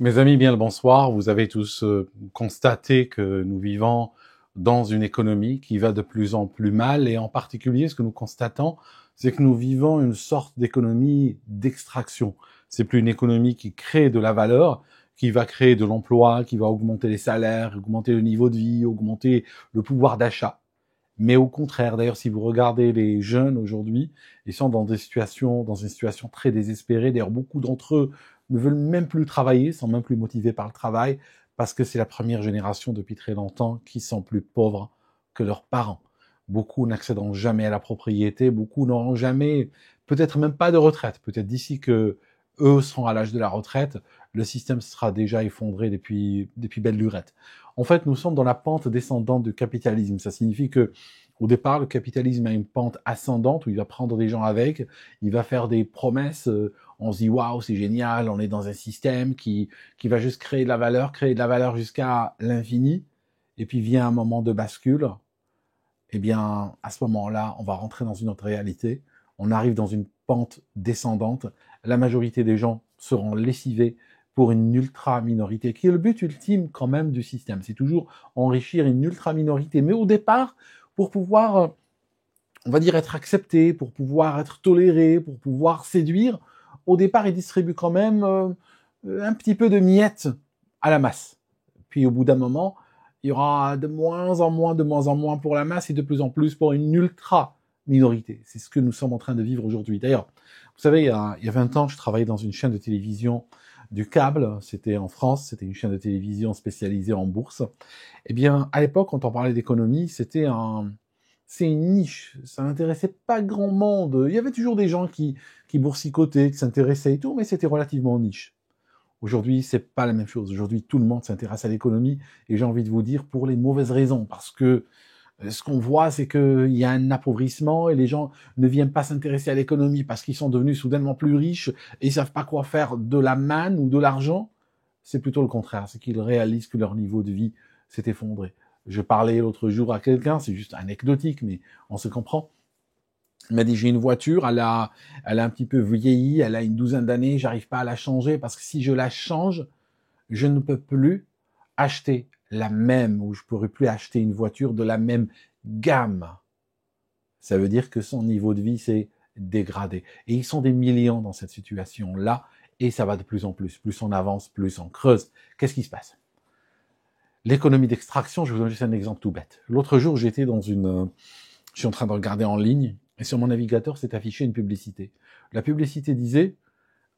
Mes amis, bien le bonsoir. Vous avez tous constaté que nous vivons dans une économie qui va de plus en plus mal et en particulier, ce que nous constatons, c'est que nous vivons une sorte d'économie d'extraction. C'est plus une économie qui crée de la valeur, qui va créer de l'emploi, qui va augmenter les salaires, augmenter le niveau de vie, augmenter le pouvoir d'achat. Mais au contraire, d'ailleurs, si vous regardez les jeunes aujourd'hui, ils sont dans une situation très désespérée. D'ailleurs, beaucoup d'entre eux ne veulent même plus travailler, sont même plus motivés par le travail, parce que c'est la première génération depuis très longtemps qui sont plus pauvres que leurs parents. Beaucoup n'accéderont jamais à la propriété, beaucoup n'auront jamais, peut-être même pas de retraite. Peut-être d'ici que eux seront à l'âge de la retraite, le système sera déjà effondré depuis belle lurette. En fait, nous sommes dans la pente descendante du capitalisme. Ça signifie que, au départ, le capitalisme a une pente ascendante où il va prendre des gens avec, il va faire des promesses, on se dit waouh, c'est génial, on est dans un système qui va juste créer de la valeur jusqu'à l'infini. Et puis vient un moment de bascule. Eh bien, à ce moment-là, on va rentrer dans une autre réalité. On arrive dans une pente descendante. La majorité des gens seront lessivés pour une ultra-minorité, qui est le but ultime quand même du système. C'est toujours enrichir une ultra-minorité. Mais au départ, pour pouvoir, on va dire, être accepté, pour pouvoir être toléré, pour pouvoir séduire, au départ, ils distribuent quand même un petit peu de miettes à la masse. Puis au bout d'un moment, il y aura de moins en moins pour la masse et de plus en plus pour une ultra-minorité. C'est ce que nous sommes en train de vivre aujourd'hui. D'ailleurs, vous savez, il y a 20 ans, je travaillais dans une chaîne de télévision du câble. C'était en France, c'était une chaîne de télévision spécialisée en bourse. Eh bien, à l'époque, quand on parlait d'économie, c'est une niche. Ça n'intéressait pas grand monde. Il y avait toujours des gens qui boursicotaient, qui s'intéressaient et tout, mais c'était relativement niche. Aujourd'hui, c'est pas la même chose. Aujourd'hui, tout le monde s'intéresse à l'économie et j'ai envie de vous dire pour les mauvaises raisons, parce que ce qu'on voit, c'est qu'il y a un appauvrissement et les gens ne viennent pas s'intéresser à l'économie parce qu'ils sont devenus soudainement plus riches et ils savent pas quoi faire de la manne ou de l'argent. C'est plutôt le contraire, c'est qu'ils réalisent que leur niveau de vie s'est effondré. Je parlais l'autre jour à quelqu'un, c'est juste anecdotique, mais on se comprend. Il m'a dit, j'ai une voiture, elle a un petit peu vieilli, elle a une douzaine d'années, j'arrive pas à la changer parce que si je la change, je ne peux plus acheter la même, ou je pourrais plus acheter une voiture de la même gamme. Ça veut dire que son niveau de vie s'est dégradé. Et ils sont des millions dans cette situation-là, et ça va de plus en plus. Plus on avance, plus on creuse. Qu'est-ce qui se passe? L'économie d'extraction, je vous donne juste un exemple tout bête. L'autre jour, je suis en train de regarder en ligne, et sur mon navigateur s'est affiché une publicité. La publicité disait,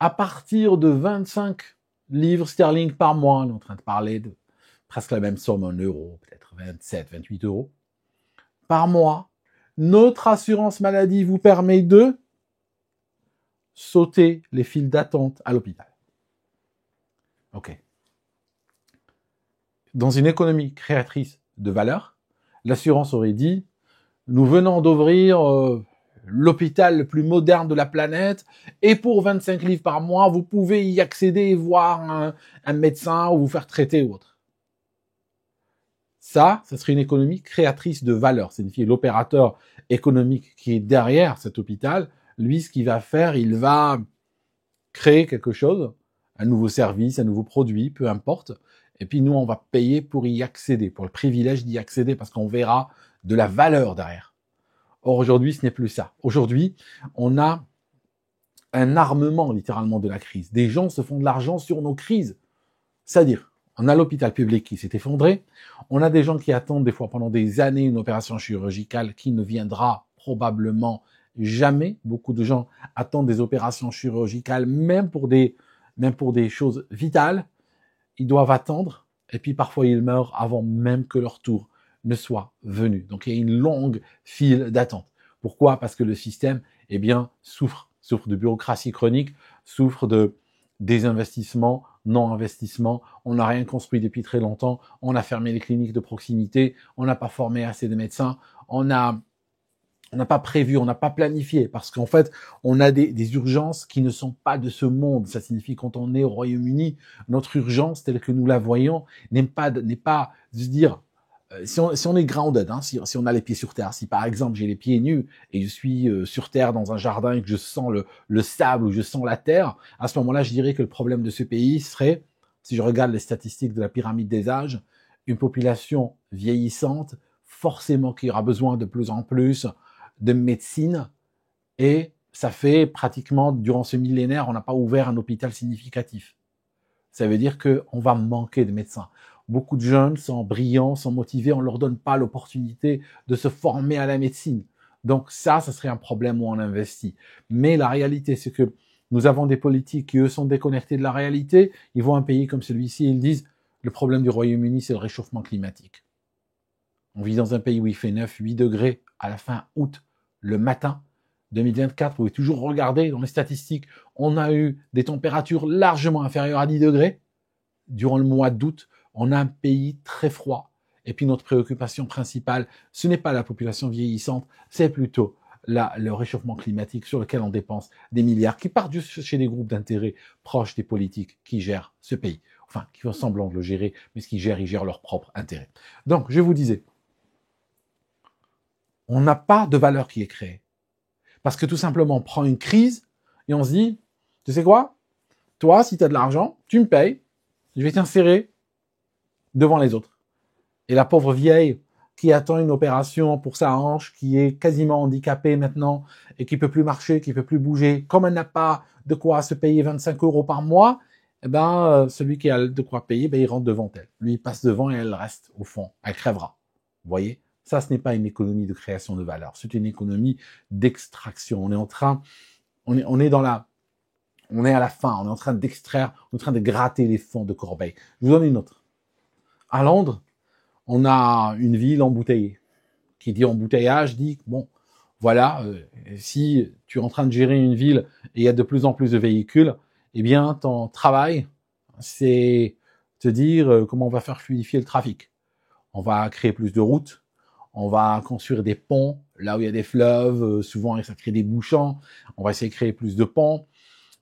à partir de 25 livres sterling par mois, on est en train de parler de presque la même somme en euros, peut-être 27, 28 euros, par mois, notre assurance maladie vous permet de sauter les files d'attente à l'hôpital. Ok. Dans une économie créatrice de valeur, l'assurance aurait dit, nous venons d'ouvrir l'hôpital le plus moderne de la planète, et pour 25 livres par mois, vous pouvez y accéder et voir un médecin ou vous faire traiter ou autre. Ça serait une économie créatrice de valeur. C'est-à-dire l'opérateur économique qui est derrière cet hôpital, lui, ce qu'il va faire, il va créer quelque chose, un nouveau service, un nouveau produit, peu importe. Et puis nous, on va payer pour y accéder, pour le privilège d'y accéder, parce qu'on verra de la valeur derrière. Or, aujourd'hui, ce n'est plus ça. Aujourd'hui, on a un armement, littéralement, de la crise. Des gens se font de l'argent sur nos crises. C'est-à-dire, on a l'hôpital public qui s'est effondré, on a des gens qui attendent des fois pendant des années une opération chirurgicale qui ne viendra probablement jamais. Beaucoup de gens attendent des opérations chirurgicales, même pour des choses vitales. Ils doivent attendre, et puis parfois ils meurent avant même que leur tour ne soit venu. Donc il y a une longue file d'attente. Pourquoi? Parce que le système, eh bien, souffre de bureaucratie chronique, souffre de désinvestissement, non-investissement. On n'a rien construit depuis très longtemps. On a fermé les cliniques de proximité. On n'a pas formé assez de médecins. On n'a pas prévu, on n'a pas planifié, parce qu'en fait, on a des urgences qui ne sont pas de ce monde. Ça signifie quand on est au Royaume-Uni, notre urgence telle que nous la voyons n'est pas de se dire, si on est grounded, hein, si on a les pieds sur terre, si par exemple j'ai les pieds nus et je suis sur terre dans un jardin et que je sens le sable ou je sens la terre, à ce moment-là, je dirais que le problème de ce pays serait si je regarde les statistiques de la pyramide des âges, une population vieillissante, forcément qu'il y aura besoin de plus en plus de médecine, et ça fait pratiquement, durant ce millénaire, on n'a pas ouvert un hôpital significatif. Ça veut dire qu'on va manquer de médecins. Beaucoup de jeunes sont brillants, sont motivés, on leur donne pas l'opportunité de se former à la médecine. Donc ça serait un problème où on investit. Mais la réalité, c'est que nous avons des politiques qui, eux, sont déconnectés de la réalité. Ils voient un pays comme celui-ci et ils disent le problème du Royaume-Uni, c'est le réchauffement climatique. On vit dans un pays où il fait 9, 8 degrés à la fin août, le matin. 2024, vous pouvez toujours regarder dans les statistiques, on a eu des températures largement inférieures à 10 degrés. Durant le mois d'août, on a un pays très froid. Et puis notre préoccupation principale, ce n'est pas la population vieillissante, c'est plutôt le réchauffement climatique sur lequel on dépense des milliards qui partent juste chez des groupes d'intérêt proches des politiques qui gèrent ce pays. Enfin, qui font semblant de le gérer, mais ce qu'ils gèrent, ils gèrent leur propre intérêt. Donc, je vous disais, on n'a pas de valeur qui est créée. Parce que tout simplement, on prend une crise et on se dit, tu sais quoi? Toi, si tu as de l'argent, tu me payes, je vais t'insérer devant les autres. Et la pauvre vieille qui attend une opération pour sa hanche, qui est quasiment handicapée maintenant et qui peut plus marcher, qui peut plus bouger, comme elle n'a pas de quoi se payer 25 € par mois, eh ben, celui qui a de quoi payer, ben, il rentre devant elle. Lui, il passe devant et elle reste au fond. Elle crèvera. Vous voyez? Ça, ce n'est pas une économie de création de valeur. C'est une économie d'extraction. On est à la fin. On est en train d'extraire, on est en train de gratter les fonds de Corbeil. Je vous donne une autre. À Londres, on a une ville embouteillée. Qui dit embouteillage dit, bon, voilà, si tu es en train de gérer une ville et il y a de plus en plus de véhicules, eh bien, ton travail, c'est te dire comment on va faire fluidifier le trafic. On va créer plus de routes, on va construire des ponts là où il y a des fleuves, souvent ça crée des bouchons, on va essayer de créer plus de ponts,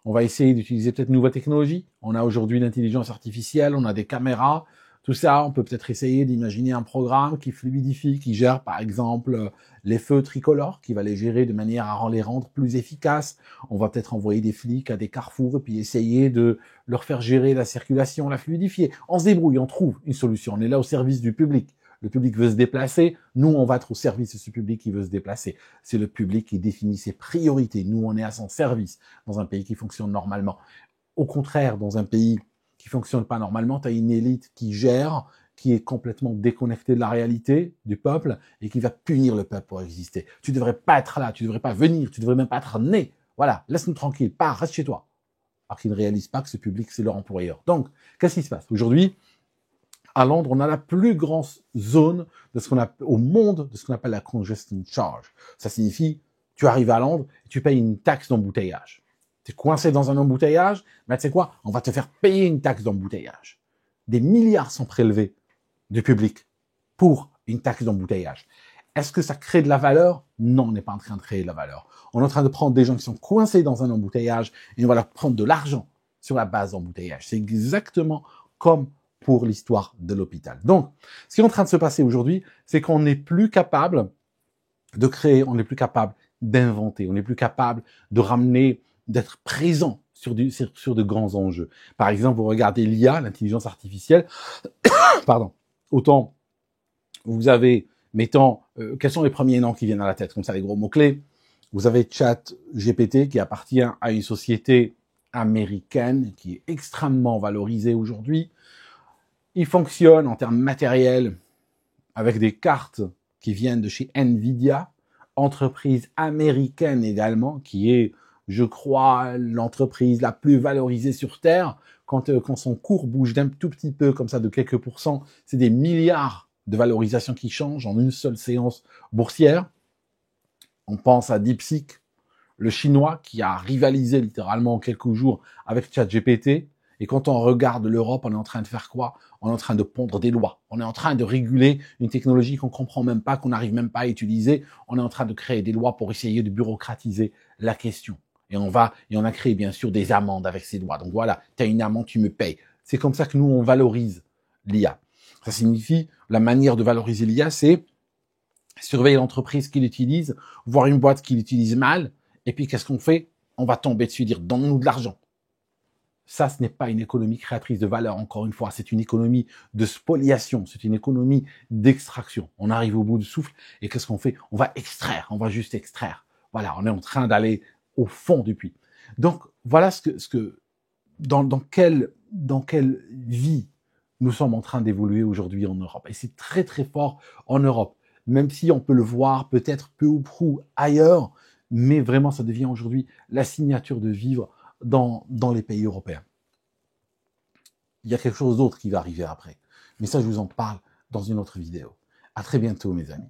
on va essayer d'utiliser peut-être de nouvelles technologies. On a aujourd'hui l'intelligence artificielle, on a des caméras, tout ça, on peut peut-être essayer d'imaginer un programme qui fluidifie, qui gère par exemple les feux tricolores, qui va les gérer de manière à les rendre plus efficaces. On va peut-être envoyer des flics à des carrefours et puis essayer de leur faire gérer la circulation, la fluidifier. On se débrouille, on trouve une solution. On est là au service du public. Le public veut se déplacer, nous on va être au service de ce public qui veut se déplacer. C'est le public qui définit ses priorités. Nous on est à son service dans un pays qui fonctionne normalement. Au contraire, dans un pays qui fonctionne pas normalement, tu as une élite qui gère, qui est complètement déconnectée de la réalité du peuple et qui va punir le peuple pour exister. Tu devrais pas être là, tu devrais pas venir, tu devrais même pas être né. Voilà, laisse-nous tranquille, pars, reste chez toi. Alors qu'ils ne réalisent pas que ce public, c'est leur employeur. Donc, qu'est-ce qui se passe? Aujourd'hui, à Londres, on a la plus grande zone de ce qu'on appelle, au monde de ce qu'on appelle la congestion charge. Ça signifie, tu arrives à Londres et tu payes une taxe d'embouteillage. Tu es coincé dans un embouteillage, mais tu sais quoi? On va te faire payer une taxe d'embouteillage. Des milliards sont prélevés du public pour une taxe d'embouteillage. Est-ce que ça crée de la valeur? Non, on n'est pas en train de créer de la valeur. On est en train de prendre des gens qui sont coincés dans un embouteillage et on va leur prendre de l'argent sur la base d'embouteillage. C'est exactement comme pour l'histoire de l'hôpital. Donc, ce qui est en train de se passer aujourd'hui, c'est qu'on n'est plus capable de créer, on n'est plus capable d'inventer, on n'est plus capable de ramener, d'être présent sur de grands enjeux. Par exemple, vous regardez l'IA, l'intelligence artificielle, pardon, autant vous avez, mettons, quels sont les premiers noms qui viennent à la tête, comme ça les gros mots-clés. Vous avez ChatGPT qui appartient à une société américaine qui est extrêmement valorisée aujourd'hui. Il fonctionne en termes matériels avec des cartes qui viennent de chez Nvidia, entreprise américaine également, qui est, je crois, l'entreprise la plus valorisée sur Terre. Quand son cours bouge d'un tout petit peu, comme ça, de quelques pourcents, c'est des milliards de valorisation qui changent en une seule séance boursière. On pense à DeepSeek, le chinois qui a rivalisé littéralement en quelques jours avec ChatGPT. Et quand on regarde l'Europe, on est en train de faire quoi? On est en train de pondre des lois. On est en train de réguler une technologie qu'on comprend même pas, qu'on n'arrive même pas à utiliser. On est en train de créer des lois pour essayer de bureaucratiser la question. Et on a créé bien sûr des amendes avec ces lois. Donc voilà, tu as une amende, tu me payes. C'est comme ça que nous, on valorise l'IA. Ça signifie, la manière de valoriser l'IA, c'est surveiller l'entreprise qui l'utilise, voir une boîte qui l'utilise mal, et puis qu'est-ce qu'on fait? On va tomber dessus, dire donne-nous de l'argent. Ça, ce n'est pas une économie créatrice de valeur, encore une fois. C'est une économie de spoliation, c'est une économie d'extraction. On arrive au bout du souffle et qu'est-ce qu'on fait? On va extraire, on va juste extraire. Voilà, on est en train d'aller au fond du puits. Donc, voilà dans quelle vie nous sommes en train d'évoluer aujourd'hui en Europe. Et c'est très très fort en Europe, même si on peut le voir peut-être peu ou prou ailleurs, mais vraiment ça devient aujourd'hui la signature de vivre dans les pays européens. Il y a quelque chose d'autre qui va arriver après. Mais ça, je vous en parle dans une autre vidéo. À très bientôt, mes amis.